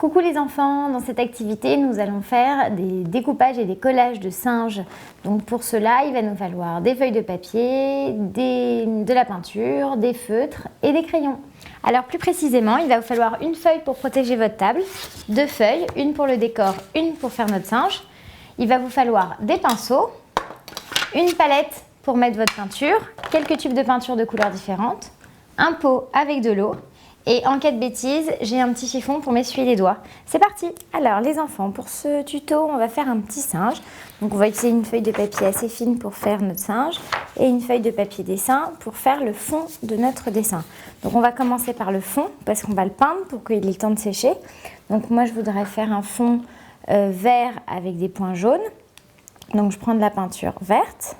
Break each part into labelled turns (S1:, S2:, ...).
S1: Coucou les enfants, dans cette activité nous allons faire des découpages et des collages de singes. Donc pour cela il va nous falloir des feuilles de papier, de la peinture, des feutres et des crayons. Alors plus précisément il va vous falloir une feuille pour protéger votre table, deux feuilles, une pour le décor, une pour faire notre singe. Il va vous falloir des pinceaux, une palette pour mettre votre peinture, quelques tubes de peinture de couleurs différentes, un pot avec de l'eau. Et en cas de bêtises, j'ai un petit chiffon pour m'essuyer les doigts. C'est parti! Alors les enfants, pour ce tuto, on va faire un petit singe. Donc on va utiliser une feuille de papier assez fine pour faire notre singe et une feuille de papier dessin pour faire le fond de notre dessin. Donc on va commencer par le fond parce qu'on va le peindre pour qu'il ait le temps de sécher. Donc moi je voudrais faire un fond vert avec des points jaunes. Donc je prends de la peinture verte.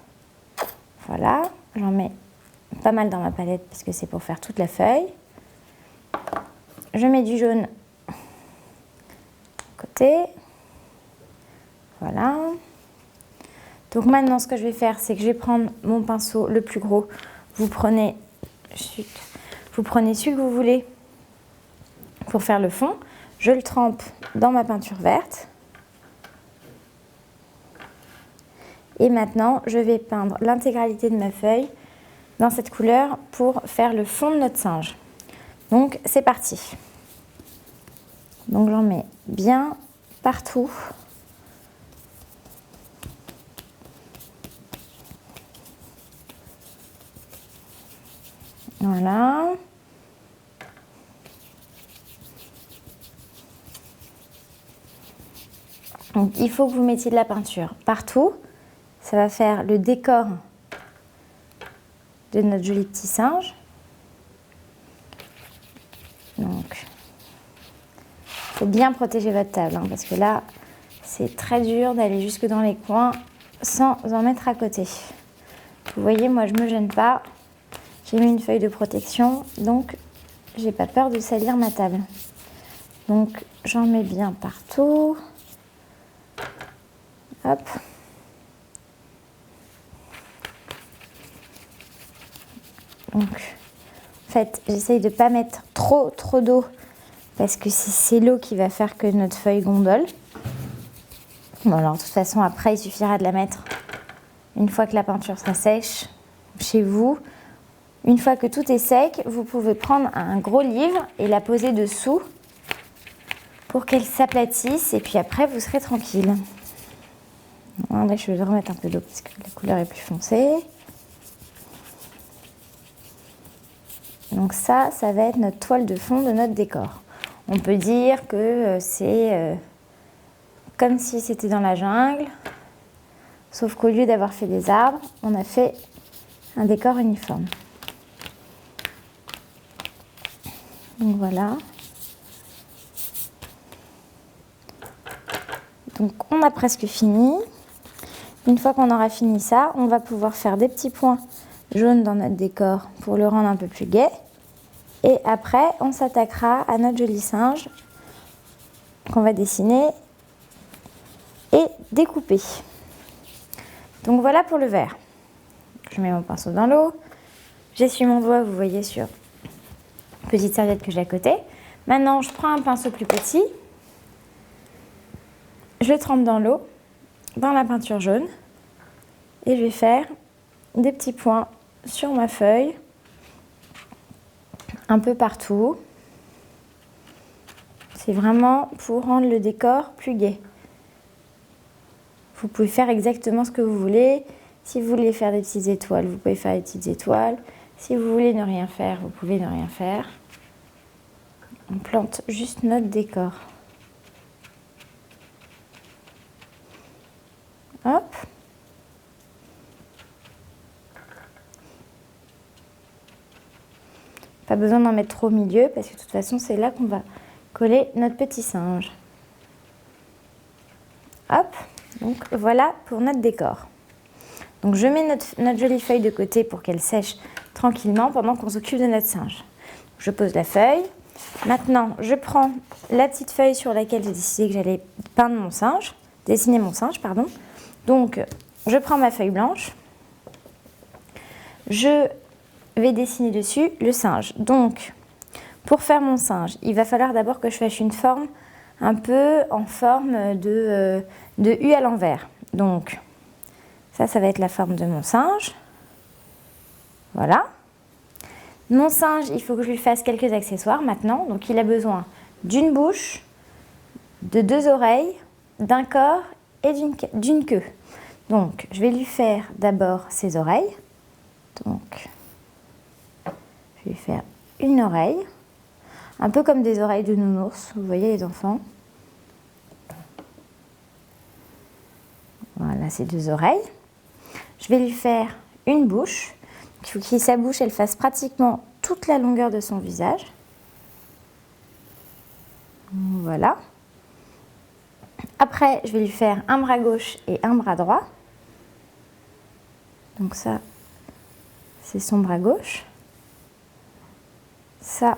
S1: Voilà, j'en mets pas mal dans ma palette parce que c'est pour faire toute la feuille. Je mets du jaune côté, voilà. Donc maintenant ce que je vais faire, c'est que je vais prendre mon pinceau le plus gros. Vous prenez celui que vous voulez pour faire le fond. Je le trempe dans ma peinture verte. Et maintenant, je vais peindre l'intégralité de ma feuille dans cette couleur pour faire le fond de notre singe. Donc c'est parti. Donc j'en mets bien partout. Voilà. Donc il faut que vous mettiez de la peinture partout. Ça va faire le décor de notre joli petit singe. Donc, il faut bien protéger votre table, hein, parce que là, c'est très dur d'aller jusque dans les coins sans en mettre à côté. Vous voyez, moi, je ne me gêne pas. J'ai mis une feuille de protection, donc j'ai pas peur de salir ma table. Donc, j'en mets bien partout. Hop. Donc, en fait, j'essaye de ne pas mettre trop d'eau parce que c'est l'eau qui va faire que notre feuille gondole. Bon, alors de toute façon, après, il suffira de la mettre une fois que la peinture sera sèche chez vous. Une fois que tout est sec, vous pouvez prendre un gros livre et la poser dessous pour qu'elle s'aplatisse et puis après, vous serez tranquille. Là, je vais remettre un peu d'eau parce que la couleur est plus foncée. Donc ça va être notre toile de fond de notre décor. On peut dire que c'est comme si c'était dans la jungle, sauf qu'au lieu d'avoir fait des arbres, on a fait un décor uniforme. Donc voilà. Donc on a presque fini. Une fois qu'on aura fini ça, on va pouvoir faire des petits points jaunes dans notre décor pour le rendre un peu plus gai. Et après, on s'attaquera à notre joli singe qu'on va dessiner et découper. Donc voilà pour le vert. Je mets mon pinceau dans l'eau. J'essuie mon doigt, vous voyez, sur une petite serviette que j'ai à côté. Maintenant, je prends un pinceau plus petit. Je le trempe dans l'eau, dans la peinture jaune. Et je vais faire des petits points sur ma feuille. Un peu partout. C'est vraiment pour rendre le décor plus gai. Vous pouvez faire exactement ce que vous voulez. Si vous voulez faire des petites étoiles, vous pouvez faire des petites étoiles. Si vous voulez ne rien faire, vous pouvez ne rien faire. On plante juste notre décor. Hop. Pas besoin d'en mettre trop au milieu parce que de toute façon c'est là qu'on va coller notre petit singe. Hop, donc voilà pour notre décor. Donc je mets notre jolie feuille de côté pour qu'elle sèche tranquillement pendant qu'on s'occupe de notre singe. Je pose la feuille. Maintenant je prends la petite feuille sur laquelle j'ai décidé que j'allais peindre mon singe, dessiner mon singe, pardon. Donc je prends ma feuille blanche. Je vais dessiner dessus le singe. Donc, pour faire mon singe, il va falloir d'abord que je fasse une forme un peu en forme de U à l'envers. Donc, ça va être la forme de mon singe. Voilà. Mon singe, il faut que je lui fasse quelques accessoires maintenant. Donc, il a besoin d'une bouche, de 2 oreilles, d'un corps et d'une queue. Donc, je vais lui faire d'abord ses oreilles. Donc, je vais lui faire une oreille, un peu comme des oreilles de nounours, vous voyez les enfants. Voilà, ces 2 oreilles. Je vais lui faire une bouche. Il faut que sa bouche, elle fasse pratiquement toute la longueur de son visage. Voilà. Après, je vais lui faire un bras gauche et un bras droit. Donc ça, c'est son bras gauche. Ça,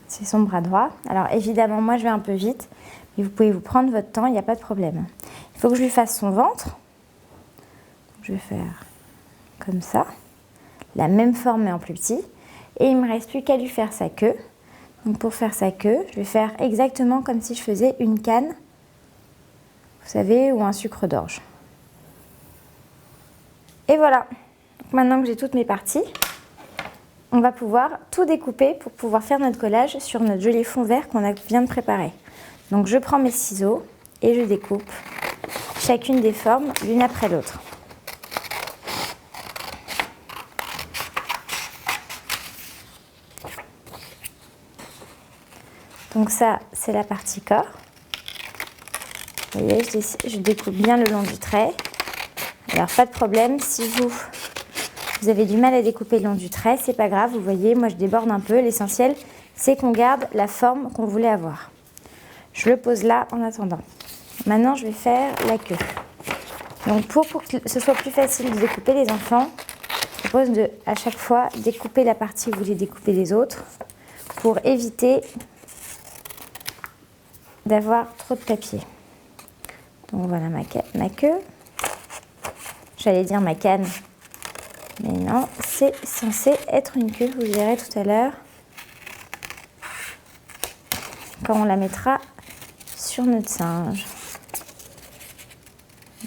S1: c'est son bras droit. Alors évidemment, moi je vais un peu vite, mais vous pouvez vous prendre votre temps, il n'y a pas de problème. Il faut que je lui fasse son ventre. Je vais faire comme ça, la même forme mais en plus petit. Et il ne me reste plus qu'à lui faire sa queue. Donc pour faire sa queue, je vais faire exactement comme si je faisais une canne, vous savez, ou un sucre d'orge. Et voilà. Donc maintenant que j'ai toutes mes parties, on va pouvoir tout découper pour pouvoir faire notre collage sur notre joli fond vert qu'on vient de préparer. Donc je prends mes ciseaux et je découpe chacune des formes l'une après l'autre. Donc ça, c'est la partie corps. Vous voyez, je découpe bien le long du trait. Alors pas de problème, si vous avez du mal à découper le long du trait, c'est pas grave, vous voyez, moi je déborde un peu. L'essentiel, c'est qu'on garde la forme qu'on voulait avoir. Je le pose là en attendant. Maintenant, je vais faire la queue. Donc pour que ce soit plus facile de découper les enfants, je propose de, à chaque fois, découper la partie où vous voulez découper les autres pour éviter d'avoir trop de papier. Donc voilà ma queue. J'allais dire ma canne, mais non, c'est censé être une queue, vous verrez tout à l'heure, quand on la mettra sur notre singe.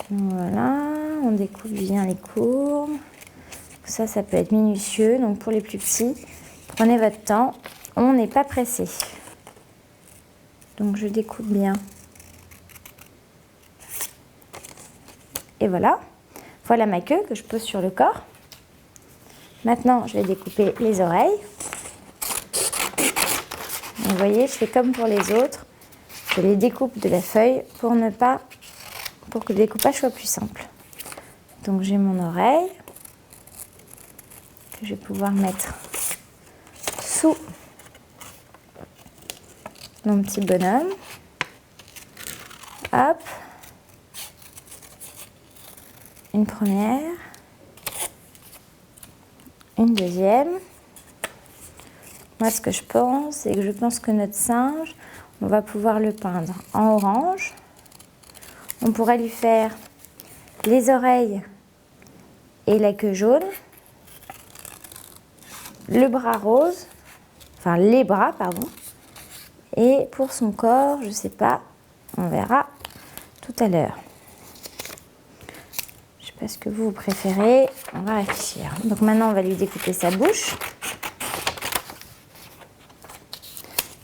S1: Voilà, on découpe bien les courbes. Ça peut être minutieux, donc pour les plus petits, prenez votre temps, on n'est pas pressé. Donc je découpe bien. Et voilà. Voilà ma queue que je pose sur le corps. Maintenant, je vais découper les oreilles. Vous voyez, je fais comme pour les autres. Je les découpe de la feuille pour que le découpage soit plus simple. Donc j'ai mon oreille que je vais pouvoir mettre sous mon petit bonhomme. Hop. Une première, une deuxième. Moi, ce que je pense, c'est que je pense que notre singe, on va pouvoir le peindre en orange. On pourrait lui faire les oreilles et la queue jaune, le bras rose, enfin les bras, pardon. Et pour son corps, je ne sais pas, on verra tout à l'heure. Ce que vous préférez, on va réfléchir. Donc maintenant, on va lui découper sa bouche.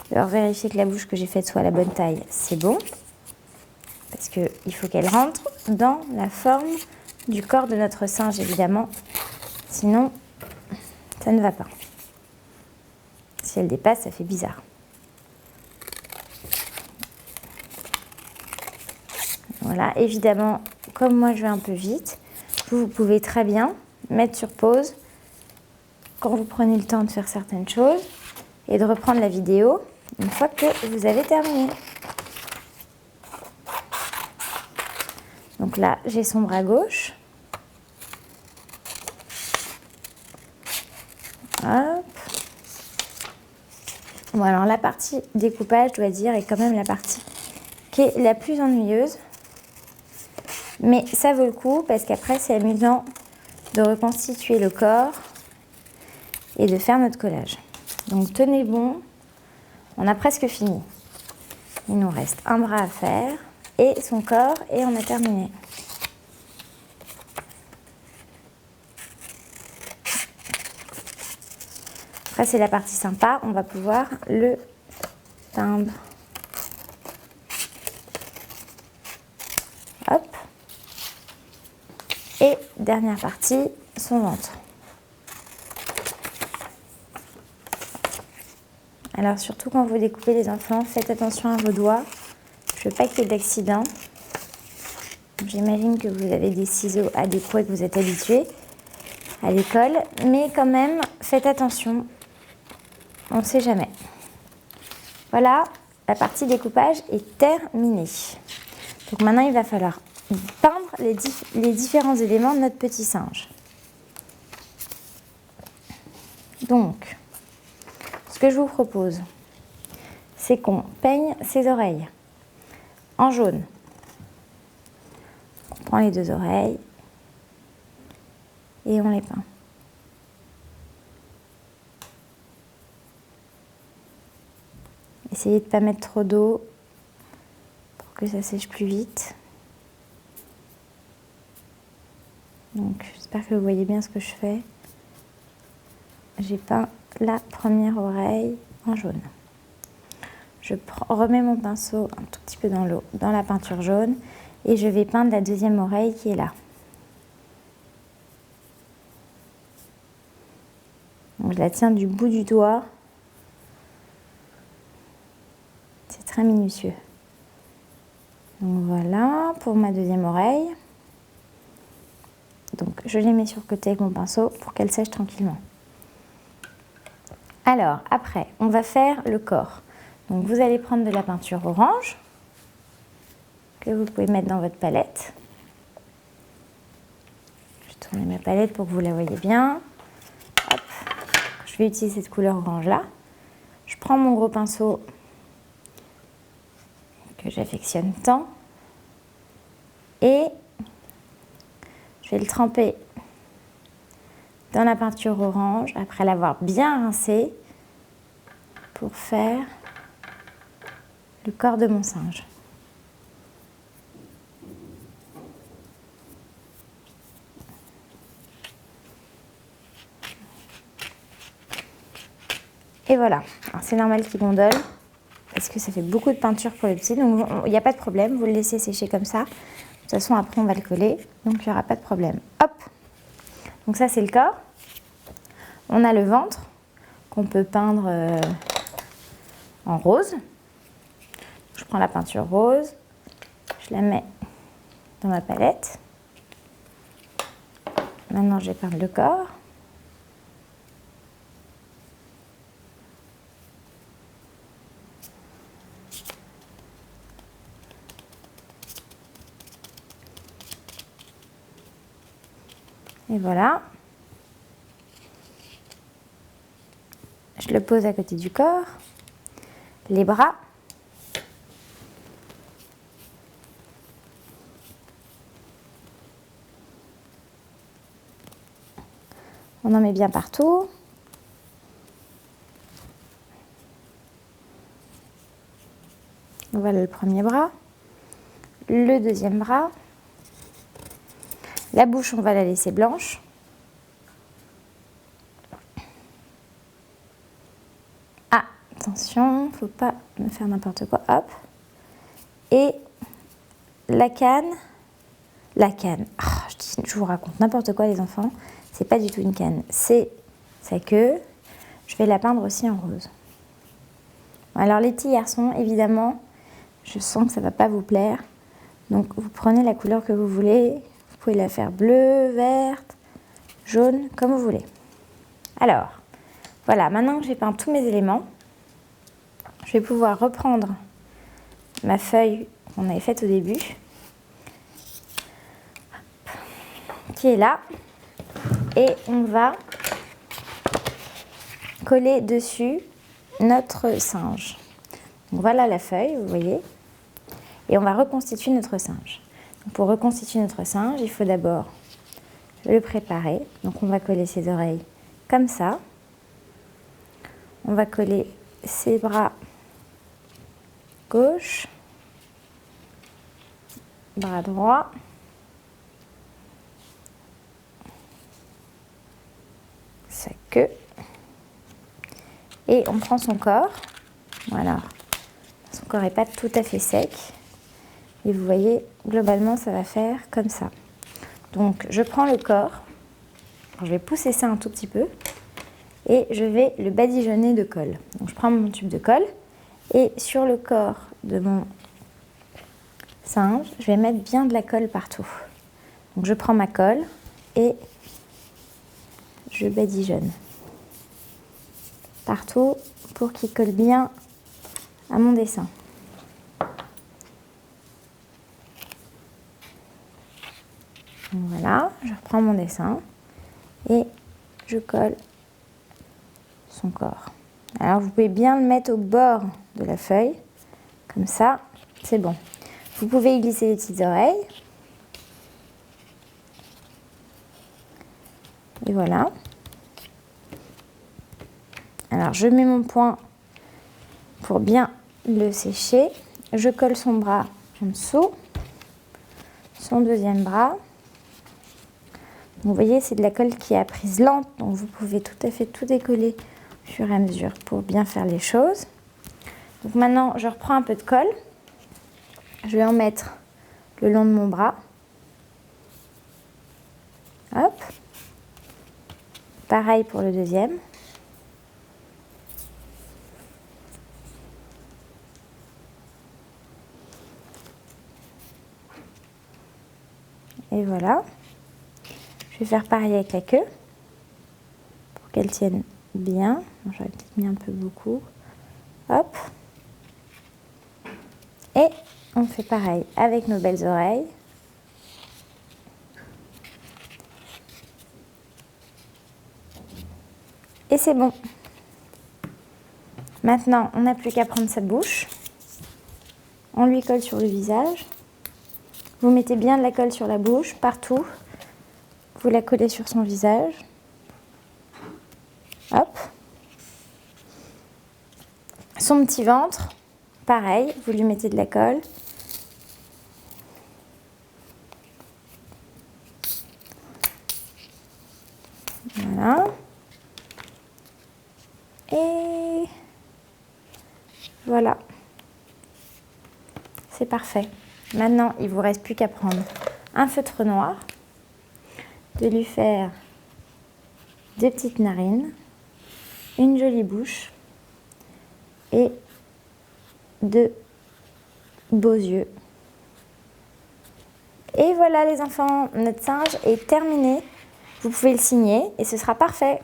S1: Alors, vérifier que la bouche que j'ai faite soit à la bonne taille, c'est bon. Parce qu'il faut qu'elle rentre dans la forme du corps de notre singe, évidemment. Sinon, ça ne va pas. Si elle dépasse, ça fait bizarre. Voilà, évidemment, comme moi je vais un peu vite, vous pouvez très bien mettre sur pause quand vous prenez le temps de faire certaines choses et de reprendre la vidéo une fois que vous avez terminé. Donc là, j'ai son bras gauche. Hop. Bon, alors la partie découpage, je dois dire, est quand même la partie qui est la plus ennuyeuse. Mais ça vaut le coup parce qu'après, c'est amusant de reconstituer le corps et de faire notre collage. Donc tenez bon, on a presque fini. Il nous reste un bras à faire et son corps et on a terminé. Après, c'est la partie sympa, on va pouvoir le teindre. Hop. Et dernière partie, son ventre. Alors surtout quand vous découpez les enfants, faites attention à vos doigts. Je ne veux pas qu'il y ait d'accident. J'imagine que vous avez des ciseaux adéquats, que vous êtes habitués à l'école. Mais quand même, faites attention. On ne sait jamais. Voilà, la partie découpage est terminée. Donc maintenant, il va falloir peindre les différents éléments de notre petit singe. Donc, ce que je vous propose, c'est qu'on peigne ses oreilles en jaune. On prend les deux oreilles et on les peint. Essayez de ne pas mettre trop d'eau pour que ça sèche plus vite. Donc, j'espère que vous voyez bien ce que je fais. J'ai peint la première oreille en jaune. Je remets mon pinceau un tout petit peu dans l'eau, dans la peinture jaune, et je vais peindre la deuxième oreille qui est là. Donc, je la tiens du bout du doigt. C'est très minutieux. Donc voilà pour ma deuxième oreille. Donc je les mets sur le côté avec mon pinceau pour qu'elles sèchent tranquillement. Alors après, on va faire le corps. Donc vous allez prendre de la peinture orange que vous pouvez mettre dans votre palette. Je vais tourner ma palette pour que vous la voyez bien. Hop. Je vais utiliser cette couleur orange là. Je prends mon gros pinceau que j'affectionne tant et je vais le tremper dans la peinture orange après l'avoir bien rincé pour faire le corps de mon singe. Et voilà, c'est normal qu'il gondole parce que ça fait beaucoup de peinture pour le petit, donc il n'y a pas de problème, vous le laissez sécher comme ça. De toute façon, après on va le coller, donc il n'y aura pas de problème. Hop, donc ça c'est le corps. On a le ventre qu'on peut peindre en rose. Je prends la peinture rose, je la mets dans ma palette. Maintenant je vais peindre le corps. Et voilà. Je le pose à côté du corps. Les bras. On en met bien partout. Voilà le premier bras. Le deuxième bras. La bouche, on va la laisser blanche. Ah, attention, faut pas me faire n'importe quoi. Hop. Et la canne. La canne. Oh, je vous raconte n'importe quoi, les enfants. C'est pas du tout une canne. C'est sa queue. Je vais la peindre aussi en rose. Alors, les petits garçons, évidemment, je sens que ça va pas vous plaire. Donc, vous prenez la couleur que vous voulez. Vous pouvez la faire bleue, verte, jaune, comme vous voulez. Alors, voilà, maintenant que j'ai peint tous mes éléments, je vais pouvoir reprendre ma feuille qu'on avait faite au début, qui est là, et on va coller dessus notre singe. Donc voilà la feuille, vous voyez, et on va reconstituer notre singe. Pour reconstituer notre singe, il faut d'abord le préparer. Donc on va coller ses oreilles comme ça. On va coller ses bras gauche, bras droit, sa queue, et on prend son corps. Voilà, son corps n'est pas tout à fait sec, et vous voyez, globalement, ça va faire comme ça. Donc, je prends le corps, je vais pousser ça un tout petit peu, et je vais le badigeonner de colle. Donc, je prends mon tube de colle, et sur le corps de mon singe, je vais mettre bien de la colle partout. Donc, je prends ma colle, et je badigeonne partout pour qu'il colle bien à mon dessin. Donc voilà, je reprends mon dessin et je colle son corps. Alors vous pouvez bien le mettre au bord de la feuille, comme ça, c'est bon. Vous pouvez y glisser les petites oreilles. Et voilà. Alors je mets mon poing pour bien le sécher. Je colle son bras en dessous, son deuxième bras. Vous voyez, c'est de la colle qui est à prise lente, donc vous pouvez tout à fait tout décoller au fur et à mesure pour bien faire les choses. Donc maintenant, je reprends un peu de colle. Je vais en mettre le long de mon bras. Hop. Pareil pour le deuxième. Et voilà. Je vais faire pareil avec la queue pour qu'elle tienne bien. J'aurais peut-être mis un peu beaucoup. Hop. Et on fait pareil avec nos belles oreilles. Et c'est bon. Maintenant, on n'a plus qu'à prendre sa bouche. On lui colle sur le visage. Vous mettez bien de la colle sur la bouche, partout. Vous la collez sur son visage. Hop. Son petit ventre, pareil, vous lui mettez de la colle. Voilà. Et voilà. C'est parfait. Maintenant, il ne vous reste plus qu'à prendre un feutre noir, de lui faire des petites narines, une jolie bouche et de beaux yeux. Et voilà les enfants, notre singe est terminé. Vous pouvez le signer et ce sera parfait.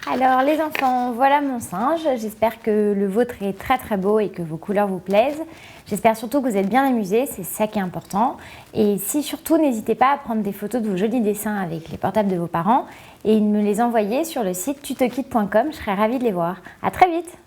S1: Alors les enfants, voilà mon singe. J'espère que le vôtre est très très beau et que vos couleurs vous plaisent. J'espère surtout que vous êtes bien amusés, c'est ça qui est important. Et si surtout, n'hésitez pas à prendre des photos de vos jolis dessins avec les portables de vos parents et me les envoyer sur le site tutokit.com, je serai ravie de les voir. À très vite!